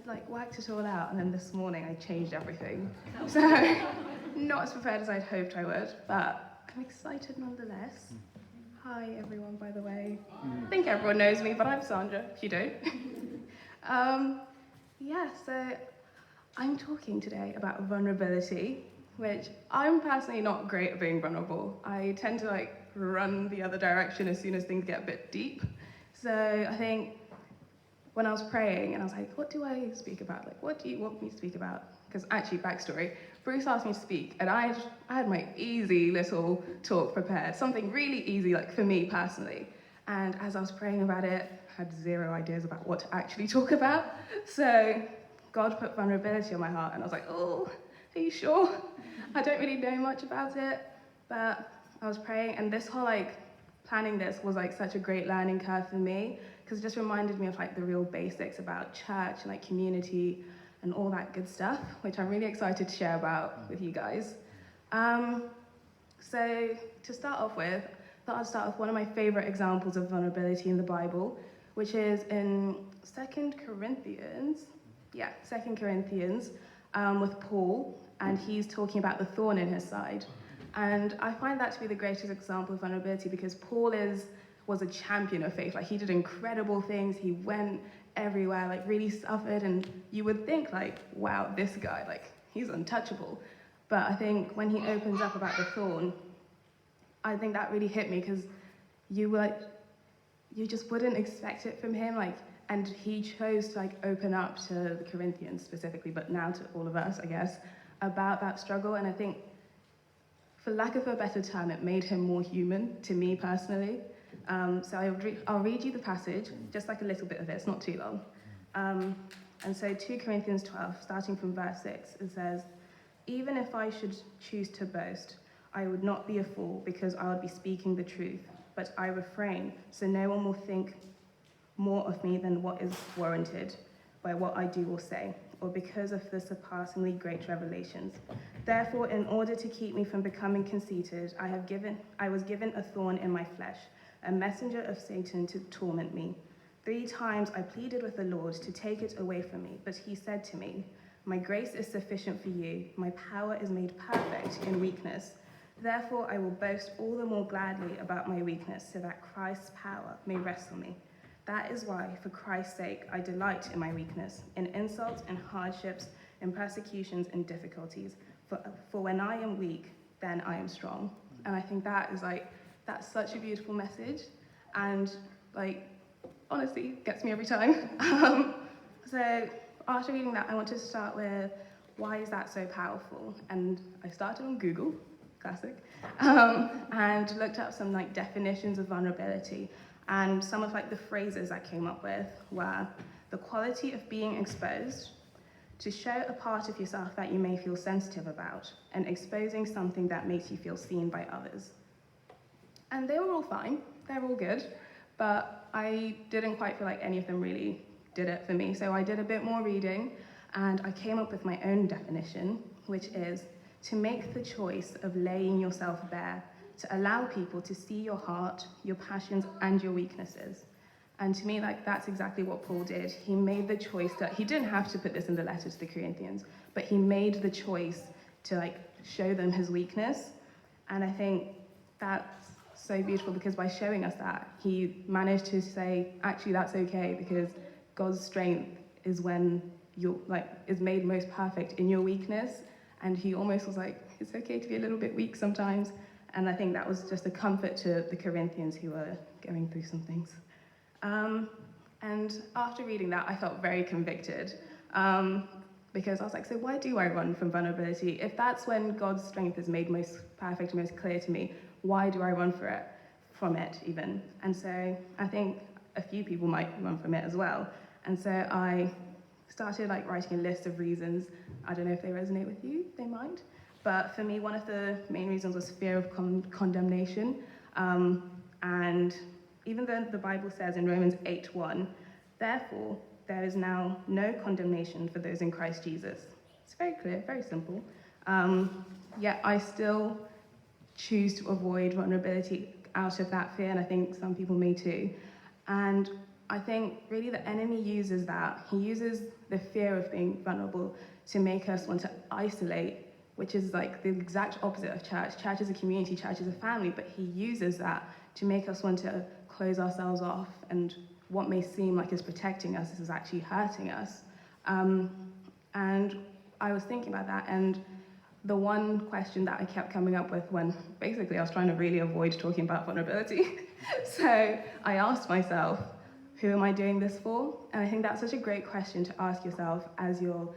like worked it all out, and then this morning I changed everything. So, not as prepared as I'd hoped I would, but I'm excited nonetheless. Hi everyone, by the way. I think everyone knows me, but I'm Sandra, if you don't. So I'm talking today about vulnerability, which I'm personally not great at being vulnerable. I tend to run the other direction as soon as things get a bit deep. So I think when I was praying and I was like, what do I speak about? Like, what do you want me to speak about? Because actually, backstory, Bruce asked me to speak, and I had my easy little talk prepared, something really easy, like for me personally. And as I was praying about it, I had zero ideas about what to actually talk about. So God put vulnerability on my heart, and I was like, oh, are you sure? I don't really know much about it, but I was praying, and this whole planning this was such a great learning curve for me, because it just reminded me of the real basics about church and community and all that good stuff, which I'm really excited to share about with you guys. So to start off with, I thought I'd start with one of my favorite examples of vulnerability in the Bible, which is in 2 Corinthians, with Paul, and he's talking about the thorn in his side. And I find that to be the greatest example of vulnerability, because Paul was a champion of faith. He did incredible things. He went everywhere, really suffered, and you would think wow, this guy, he's untouchable. But I think when he opens up about the thorn, I think that really hit me, because you just wouldn't expect it from him, and he chose to open up to the Corinthians specifically, but now to all of us, I guess, about that struggle. And I think, for lack of a better term, it made him more human to me personally. So I'll read you the passage, just a little bit of it, it's not too long. And so 2 Corinthians 12, starting from verse 6, it says, "Even if I should choose to boast, I would not be a fool, because I would be speaking the truth. But I refrain, so no one will think more of me than what is warranted by what I do or say, or because of the surpassingly great revelations. Therefore, in order to keep me from becoming conceited, I was given a thorn in my flesh, a messenger of Satan to torment me. 3 times I pleaded with the Lord to take it away from me, but he said to me, 'My grace is sufficient for you. My power is made perfect in weakness. Therefore, I will boast all the more gladly about my weakness, so that Christ's power may rest on me. That is why, for Christ's sake, I delight in my weakness, in insults and hardships, in persecutions and difficulties. For when I am weak, then I am strong.'" And I think that is that's such a beautiful message, and honestly gets me every time. So after reading that, I want to start with, why is that so powerful? And I started on Google, classic, and looked up some definitions of vulnerability. And some of the phrases I came up with were the quality of being exposed, to show a part of yourself that you may feel sensitive about, and exposing something that makes you feel seen by others. And they were all fine, they're all good, but I didn't quite feel like any of them really did it for me. So I did a bit more reading, and I came up with my own definition, which is to make the choice of laying yourself bare, to allow people to see your heart, your passions, and your weaknesses. And to me, that's exactly what Paul did. He made the choice that he didn't have to put this in the letter to the Corinthians, but he made the choice to show them his weakness. And I think that's so beautiful, because by showing us that, he managed to say, actually, that's okay, because God's strength is when you're is made most perfect in your weakness. And he almost was it's okay to be a little bit weak sometimes. And I think that was just a comfort to the Corinthians who were going through some things. And after reading that, I felt very convicted, because I was so why do I run from vulnerability? If that's when God's strength is made most perfect, most clear to me, why do I run from it even? And so I think a few people might run from it as well. And so I started writing a list of reasons. I don't know if they resonate with you, they might. But for me, one of the main reasons was fear of condemnation. And even though the Bible says in Romans 8:1, "Therefore, there is now no condemnation for those in Christ Jesus." It's very clear, very simple. Yet I still choose to avoid vulnerability out of that fear, and I think some people may too. And I think really the enemy uses that. He uses the fear of being vulnerable to make us want to isolate, which is like the exact opposite of church. Church is a community, church is a family, but he uses that to make us want to close ourselves off, and what may seem like is protecting us is actually hurting us. And I was thinking about that, and the one question that I kept coming up with when basically I was trying to really avoid talking about vulnerability. So I asked myself, who am I doing this for? And I think that's such a great question to ask yourself as you're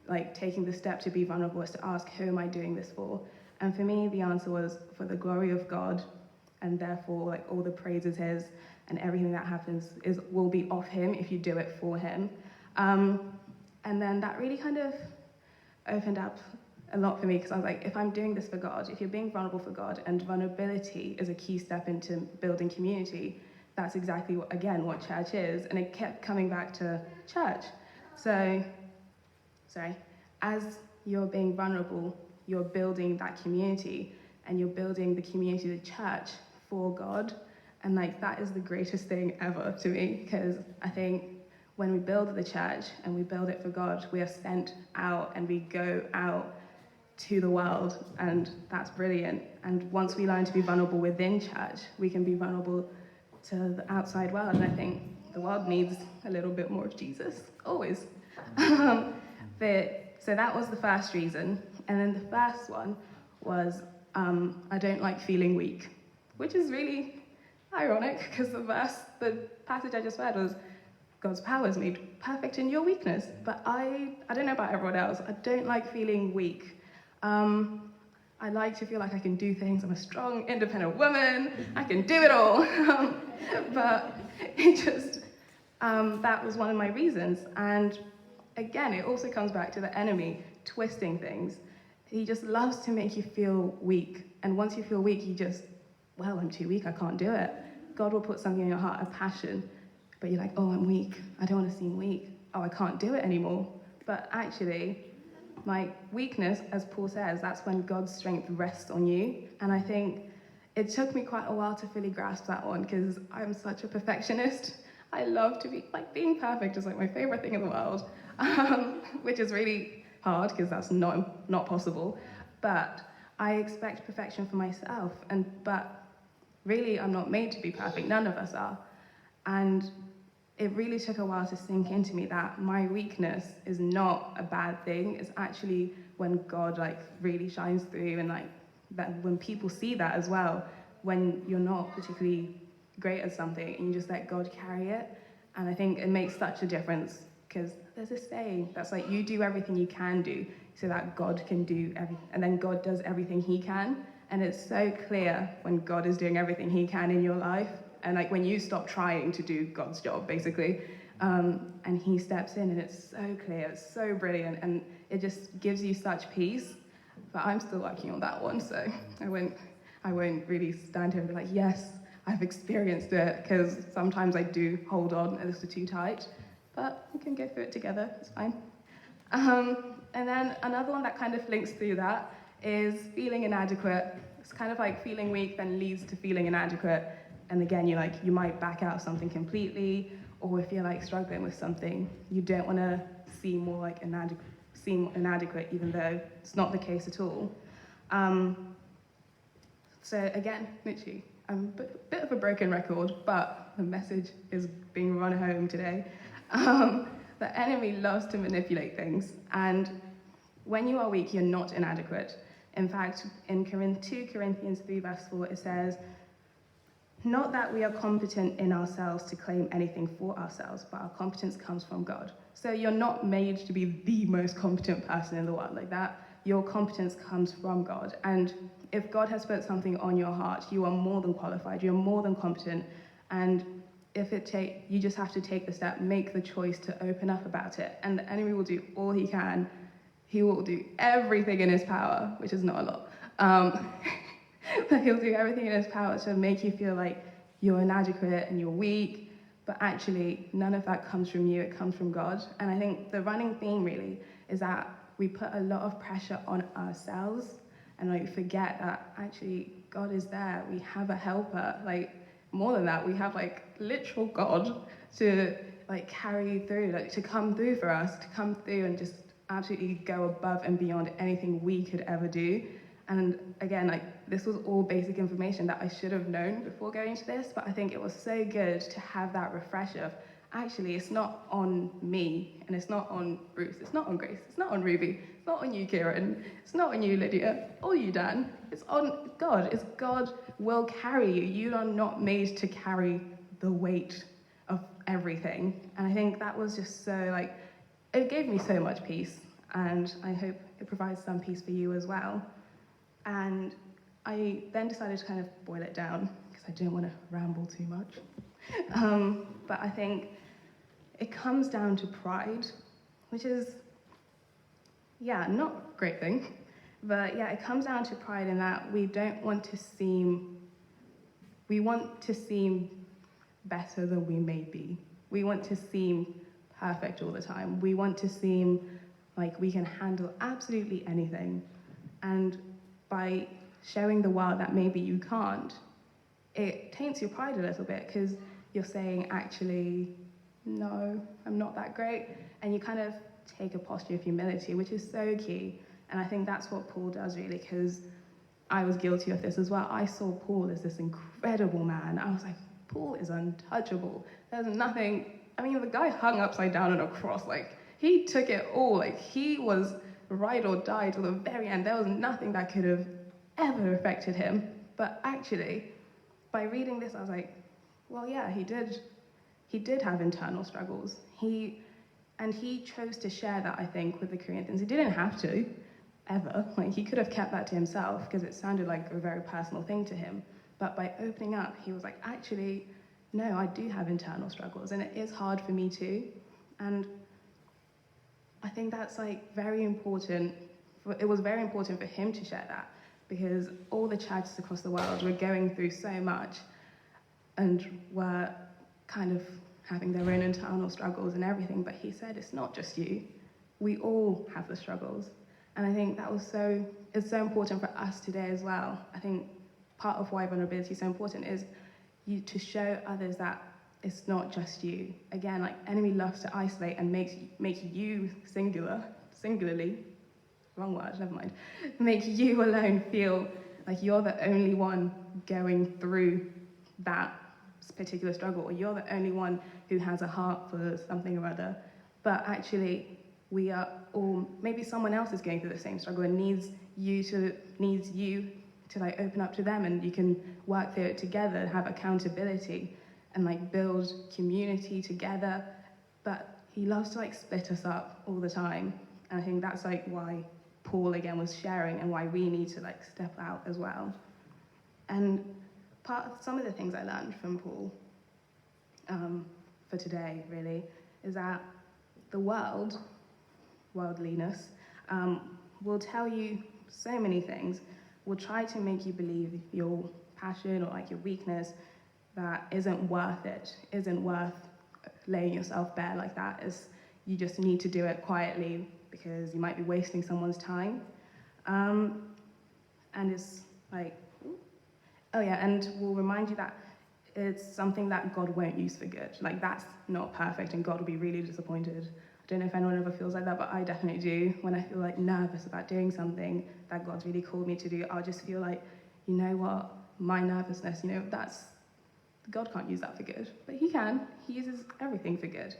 like taking the step to be vulnerable, is to ask, who am I doing this for? And for me, the answer was for the glory of God, and therefore like all the praise is his, and everything that happens will be of him if you do it for him. And then that really kind of opened up a lot for me, because I was like, if I'm doing this for God, if you're being vulnerable for God, and vulnerability is a key step into building community, that's exactly what church is. And it kept coming back to church. So, as you're being vulnerable, you're building that community, and you're building the community, the church, for God. And like, that is the greatest thing ever to me, because I think when we build the church and we build it for God, we are sent out and we go out to the world, and that's brilliant. And once we learn to be vulnerable within church, we can be vulnerable to the outside world. And I think the world needs a little bit more of Jesus, always. So that was the first reason. And then the first one was I don't like feeling weak, which is really ironic, because the passage I just read was, God's power is made perfect in your weakness. But I don't know about everyone else, I don't like feeling weak. I like to feel like I can do things. I'm a strong, independent woman. I can do it all. But it just, that was one of my reasons. And again, it also comes back to the enemy twisting things. He just loves to make you feel weak. And once you feel weak, you just, well, I'm too weak, I can't do it. God will put something in your heart, a passion, but you're like, oh, I'm weak. I don't want to seem weak. Oh, I can't do it anymore. But actually, my weakness, as Paul says, that's when God's strength rests on you. And I think it took me quite a while to fully grasp that one, because I'm such a perfectionist. I love to be, like, being perfect is like my favorite thing in the world, which is really hard, because that's not possible. But I expect perfection for myself, but really I'm not made to be perfect. None of us are. And it really took a while to sink into me that my weakness is not a bad thing. It's actually when God like really shines through, and like that when people see that as well, when you're not particularly great at something and you just let God carry it. And I think it makes such a difference, because there's this saying that's like, you do everything you can do so that God can do everything, and then God does everything he can. And it's so clear when God is doing everything he can in your life. And like when you stop trying to do God's job, basically, and he steps in, and it's so clear, it's so brilliant, and it just gives you such peace. But I'm still working on that one, so I won't really stand here and be like, yes, I've experienced it, because sometimes I do hold on a little too tight, but we can go through it together, it's fine. And then another one that kind of links through that is feeling inadequate. It's kind of like feeling weak then leads to feeling inadequate. And again, you might back out something completely, or if you're like struggling with something, you don't want to seem inadequate, even though it's not the case at all. So again, literally, I'm a bit of a broken record, but the message is being run home today. The enemy loves to manipulate things, and when you are weak, you're not inadequate. In fact, in 2 Corinthians 3 verse 4, it says, not that we are competent in ourselves to claim anything for ourselves, but our competence comes from God. So you're not made to be the most competent person in the world like that. Your competence comes from God. And if God has put something on your heart, you are more than qualified, you're more than competent. And you just have to take the step, make the choice to open up about it. And the enemy will do all he can. He will do everything in his power, which is not a lot. But he'll do everything in his power to make you feel like you're inadequate and you're weak, but actually none of that comes from you, it comes from God. And I think the running theme really is that we put a lot of pressure on ourselves, and like forget that actually God is there. We have a helper. Like more than that, we have like literal God to like carry through, like to come through for us, to come through and just absolutely go above and beyond anything we could ever do. And again, like this was all basic information that I should have known before going to this, but I think it was so good to have that refresher of, actually, it's not on me, and it's not on Bruce, it's not on Grace, it's not on Ruby, it's not on you, Kieran, it's not on you, Lydia, or you, Dan. It's on God. It's God will carry you. You are not made to carry the weight of everything. And I think that was just so, like, it gave me so much peace, and I hope it provides some peace for you as well. And I then decided to kind of boil it down, because I didn't want to ramble too much. But I think it comes down to pride, which is, yeah, not a great thing. But yeah, it comes down to pride in that we want to seem better than we may be. We want to seem perfect all the time. We want to seem like we can handle absolutely anything. And by showing the world that maybe you can't, it taints your pride a little bit, because you're saying, actually, no, I'm not that great. And you kind of take a posture of humility, which is so key. And I think that's what Paul does, really, because I was guilty of this as well. I saw Paul as this incredible man. I was like, Paul is untouchable. There's nothing, I mean, the guy hung upside down on a cross. Like, he took it all. Like, he was ride or die till the very end. There was nothing that could have ever affected him. But actually, by reading this, I was like, well, yeah, he did have internal struggles. He chose to share that, I think, with the Corinthians. He didn't have to, ever. Like, he could have kept that to himself, because it sounded like a very personal thing to him. But by opening up, he was like, actually, no, I do have internal struggles, and it is hard for me too. And I think that's like very important. It was very important for him to share that, because all the churches across the world were going through so much and were kind of having their own internal struggles and everything. But he said, it's not just you. We all have the struggles. And I think that it's so important for us today as well. I think part of why vulnerability is so important is to show others that it's not just you. Again, like, enemy loves to isolate and make you singularly, wrong word, never mind, make you alone feel like you're the only one going through that particular struggle, or you're the only one who has a heart for something or other. But actually, we are all, maybe someone else is going through the same struggle and needs you to like open up to them, and you can work through it together, have accountability, and like build community together. But he loves to like split us up all the time. And I think that's like why Paul again was sharing, and why we need to like step out as well. And some of the things I learned from Paul for today really is that the worldliness will tell you so many things, will try to make you believe your passion or like your weakness that isn't worth it, isn't worth laying yourself bare like that. You just need to do it quietly because you might be wasting someone's time. And it's like, oh yeah, and we'll remind you that it's something that God won't use for good. Like, that's not perfect, and God will be really disappointed. I don't know if anyone ever feels like that, but I definitely do. When I feel like nervous about doing something that God's really called me to do, I'll just feel like, you know what, my nervousness, God can't use that for good, but he can. He uses everything for good.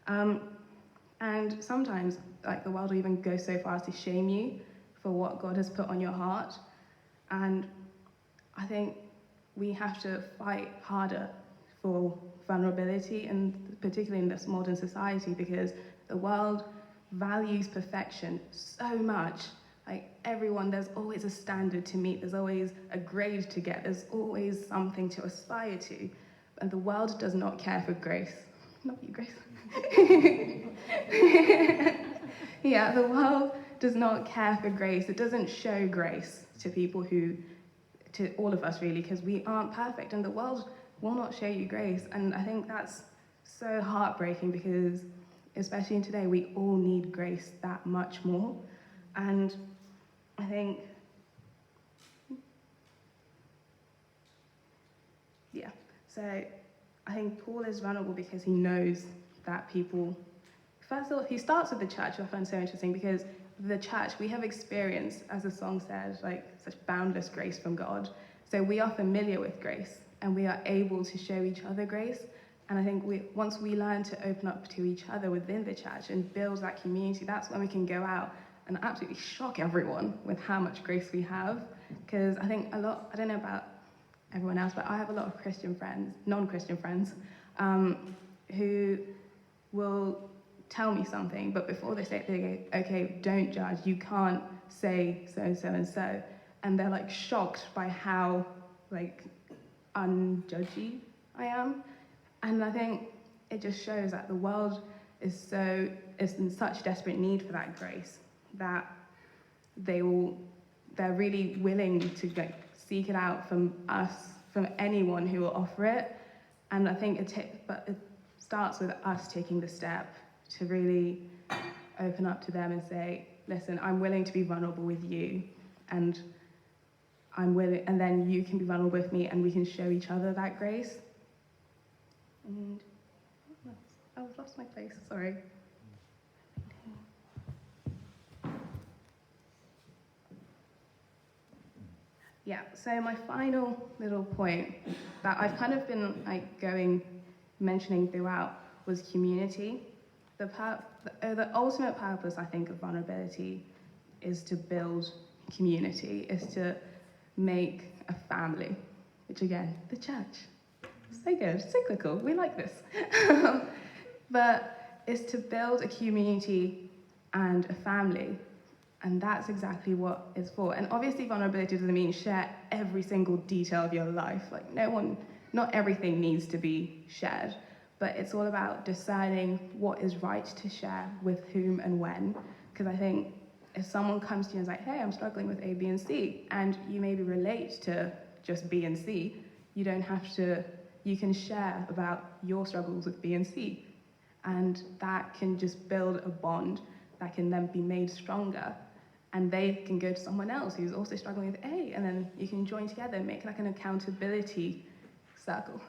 And sometimes, like, the world will even go so far as to shame you for what God has put on your heart. And I think we have to fight harder for vulnerability, and particularly in this modern society, because the world values perfection so much. Like, everyone, there's always a standard to meet, there's always a grade to get, there's always something to aspire to. And the world does not care for grace. Not you, Grace. Yeah, the world does not care for grace. It doesn't show grace to people to all of us really, because we aren't perfect, and the world will not show you grace. And I think that's so heartbreaking, because especially in today, we all need grace that much more. And I think, yeah, so I think Paul is vulnerable because he knows that people, first of all, he starts with the church, which I find so interesting, because the church, we have experienced, as the song said, like such boundless grace from God. So we are familiar with grace, and we are able to show each other grace. And I think once we learn to open up to each other within the church and build that community, that's when we can go out and absolutely shock everyone with how much grace we have. Because I think I don't know about everyone else, but I have a lot of Christian friends, non-Christian friends, who will tell me something, but before they say it, they go, okay, don't judge, you can't say so and so and so. And they're like shocked by how like unjudgy I am. And I think it just shows that the world is in such desperate need for that grace that they're really willing to like seek it out from us, from anyone who will offer it. And I think it starts with us taking the step to really open up to them and say, listen, I'm willing to be vulnerable with you, and then you can be vulnerable with me, and we can show each other that grace. And I've lost my place, sorry. Yeah, so my final little point that I've kind of been mentioning throughout was community. The ultimate purpose, I think, of vulnerability is to build community, is to make a family, which again, the church. So good, cyclical, we like this. But it's to build a community and a family, and that's exactly what it's for. And obviously vulnerability doesn't mean share every single detail of your life. Like not everything needs to be shared, but it's all about deciding what is right to share with whom and when. Because I think if someone comes to you and is like, hey, I'm struggling with A, B, and C, and you maybe relate to just B and C, you can share about your struggles with B and C. And that can just build a bond that can then be made stronger. And they can go to someone else who's also struggling with A, and then you can join together and make like an accountability circle.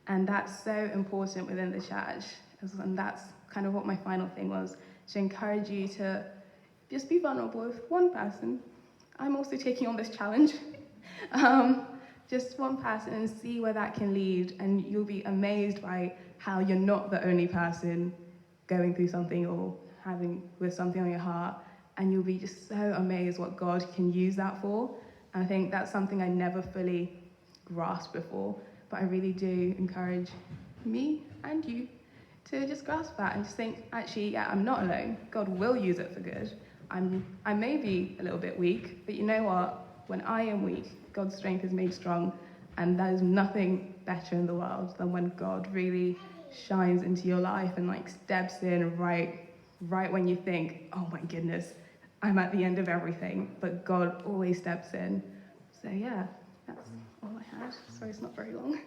And that's so important within the church. And that's kind of what my final thing was, to encourage you to just be vulnerable with one person. I'm also taking on this challenge. Just one person, and see where that can lead. And you'll be amazed by how you're not the only person going through something or with something on your heart. And you'll be just so amazed what God can use that for. And I think that's something I never fully grasped before. But I really do encourage me and you to just grasp that and just think, actually, yeah, I'm not alone. God will use it for good. I may be a little bit weak, but you know what? When I am weak, God's strength is made strong, and there is nothing better in the world than when God really shines into your life and like steps in right when you think, oh my goodness, I'm at the end of everything, but God always steps in. So yeah, that's all I had. Sorry, it's not very long.